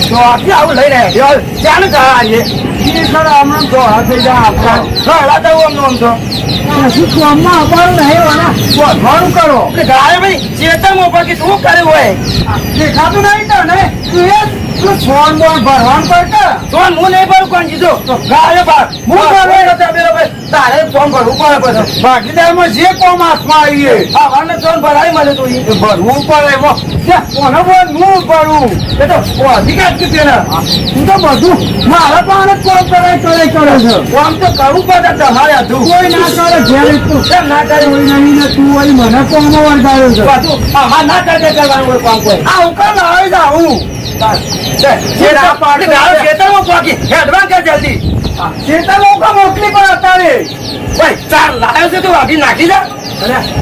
તો આથી આવું લઈ રહ્યા ક્યાં આવીએ ખરા હમણાં તો થઈ જાય આપણા આમ તો પછી કોમમાં અપારું નહીં વધવાનું કરો ગાય ભાઈ ચેતનમાં બાકી શું કર્યું હોય દેખાતું નહીં તો ને તું ફોન બોન ભરવાનું કરતા ફોન હું નહીં ભરું કોણ કીધો ગાય બાર હું ભરવા તારે ફોન ભરવું પડે પછી ભાગીદારમાં જે કોમ હાથમાં આવીએ આવાને ફોન ભરાય મને તો ભરવું પડે કોને બોલ હું ભરું એ તો અધિકાર કે પેલા હું તો બધું મારા પાસે કોમ કરે છે કોમ તો કરવું પડે તમારે હતું કોઈ ના કરે ઘેર તું કેમ ના કરે કોઈ નહીં ને તું વળી મને કોમ વળગાડ્યો છે બધું આમાં ના કરે કરવાનું હોય કામ કોઈ આ હું કામ આવી જાઉં ખેતરમાં પહોંચી હેડવાન કર જલ્દી ખેતરમાં મોકલી પણ અત્યારે ભાઈ ચાર લાવ્યો છે તો વાગી નાખી જા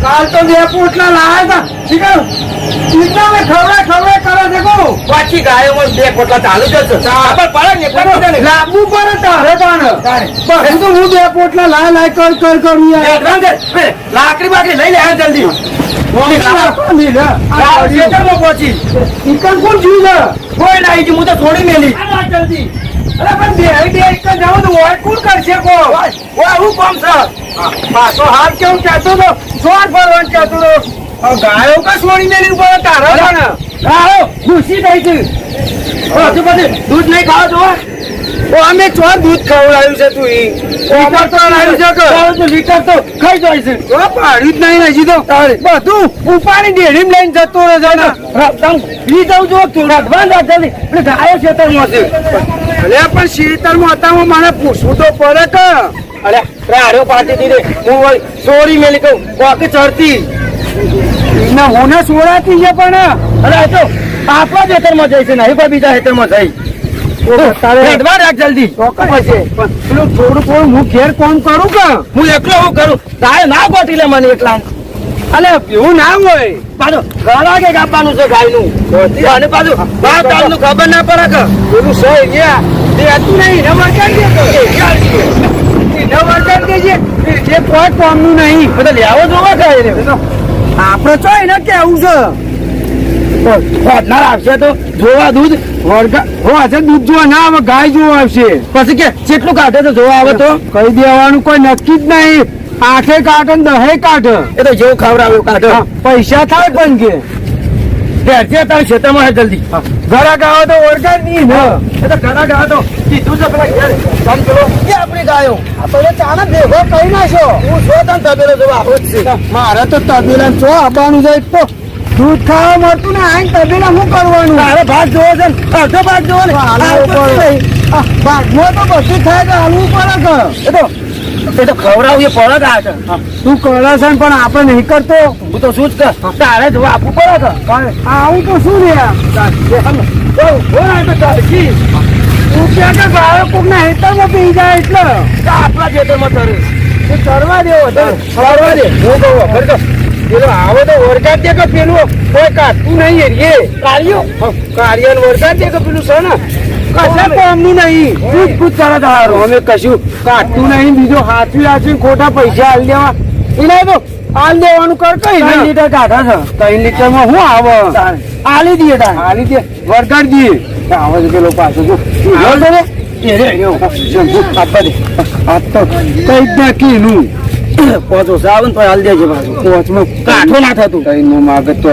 કાલ તો 2 પોટલા લાવ્યા હતા ખવડાય કરે દેખો પાછી ગાયોમાં 2 પોટલા ચાલુ જશે પડે ને લાવવું પડે તારે પણ તો હું 2 પોટલા લાય કર લાકડી બાકડી લઈ લે જલ્દી પહોંચી ચિકન કોણ જીવ કોઈ નહીં હું તો થોડી મેલી જલ્દી અરે પણ બે એક જાવ તો હોય કોણ કરશે કો હું કોમ છે પાછો હાલ કેવું કહેતો તો સોર ભરવાનું કહેતો તો ગાયો કા સોડી મેલી ઉપર તારા ગાયો ખુશી થઈ છે પછી દૂધ નહીં ખાવા જો અમે ચો દૂધ ખવડાવ્યું છે તું લીટર તો ખાઈ જાય છે પાડ્યું જ નહીં હજી તો બધું ઉપાડી ડેરી લઈને જતો રહે છે પી જાઉં જો ગાયો ખેતરમાં છે અરે પણ ખેતરમાં હતા મને પૂછવું તો પડે કે અરે રાડો પાટી દીધી હું સોરી મેલી કહું કોકી ચડતી હું સોડાતી છે પણ અરે તો આપણા ખેતરમાં જાય છે નહીં કોઈ બીજા ખેતરમાં જાય જલ્દી પેલું થોડું હું ઘેર કોમ કરું કે હું એકલો હું કરું ગાય ના ગોતી લે મને એકલા અલે એવું ના હોય પાછું ઘર વાગે કાપવાનું છે ગાય નું અને પાછું નું ખબર ના પડે કે પેલું છે હતું નહીં જે કોઈ કોમ નું નહીં બધા લેવો જોવા થાય આપડે તો એને કેવું છે આવશે તો જોવા દૂધ દૂધ જોવા ના આવે ગાય જોવા આવશે પછી કે કેટલું કાઢે તો જોવા આવે તો કહી દેવાનું કોઈ નક્કી જ નહીં 8 કાઢે 10 કાઢે એ તો જેવું ખવડાવ્યું કાઢે પૈસા થાય પણ કે તારા ખેતરમાં જલ્દી ઘરા ગાવો તો ઓળખાય નહીં ને એ તો ઘરા ગાવો તો કીધું છે પેલા આપણી ગાયો ચાના ભેગો કહી નાખ્યો હું છો તને તબેલો જોવા આવો જ છે મારે તો તબેલા ચો આવવાનું જાય તો દૂધ ખાવા મળતું ને આ તબેલા શું કરવાનું તારે ભાગ જોવો છે અડધો ભાગ જોવો ને ભાગમાં તો બધું થાય તો હાલવું પડે એ તો ખવડાવું એ પડે છે તું કરે છે પણ આપણે નહીં કરતો હું તો શું જ કર તારે જોવા આપવું પડે છે આવું તો શું રે તું ક્યાં કે ભાવે કોક ના હેતરમાં પી જાય એટલે આપણા ખેતરમાં તરે ચરવા દેવો ચરવા દે હું કહું ખરેખર પેલો આવો તો વરગાડ દે કે પેલું કોઈ કાઢતું નહીં એ કાર્ય વરગાડ દે કે પેલું છે ને કશા કામનું નહીં પૂછ તારા તારો અમે કશું કાઢતું નહીં બીજો હાથવી ખોટા પૈસા હાલ દેવા એના તો હાલ દેવાનું કર કઈ 3 લીટર કાઢા છે 3 લીટરમાં શું આવે હાલી દઈએ હાલી દે વરગાડ દઈએ આવે છે પેલો પાછો જો આપવા દે આ તો કઈ જ નાખીનું પોચો સાવન તો હાલ દેજે પાછું પોચમાં કાઠો ના થતું કઈ નો માગત તો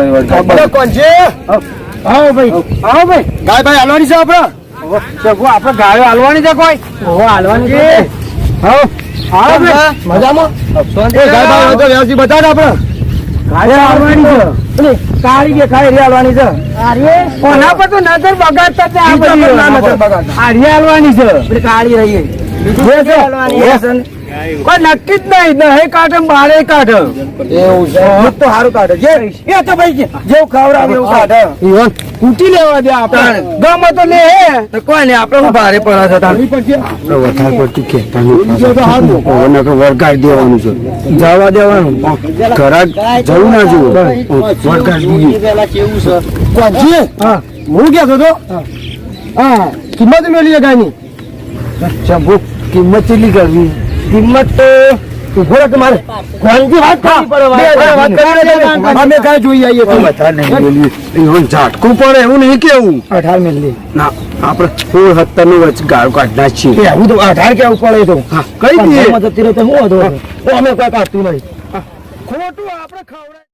કોણ છે આવો ભાઈ ગાય ભાઈ હાલવાની છે આપડે આપડે ગાયો હાલવાની છે કોઈ હાલવાની છે મજામાં વ્યવસ્થિત બતા આપડે ગાયો હાલવાની છે કાળી કે ખાઈ હાલવાની છે કોના પર તો નજર બગાડતા આર્ય હાલવાની છે કાળી રહીએ કોઈ નક્કી જ નહીં 10 કાઢે 12 કાઢે એવું છે તો સારું કાઢે એ તો ભાઈ જેવું ખવડાવે એવું કાઢે કૂટી લેવા દે આપણે ગમે તો લે કોઈ નહીં આપણે હું ભારે પડે છે વરગાડી દેવાનું છે જવા દેવાનું ઘરાક જવું ના જવું વરગાડી કેવું છે હા હું ક્યાં હતો હા કિંમત મેળવી ગાયની કિંમત કેટલી કરવી કિંમત તો ઉભો રહે તમારે કોણથી વાત કરવી પડે અમે કાંઈ જોઈ આવીએ ઝાટકું પડે એવું નહીં કેવું 18 મિલી ના આપણે 16-17 નું વચ્ચે ગાળો કાઢના છીએ એવું તો 18 કેવું પડે તો હા કઈ દઈએ જતી રહે તો શું હતો અમે કોઈ કાઢતું નહીં ખોટું આપણે ખવડાય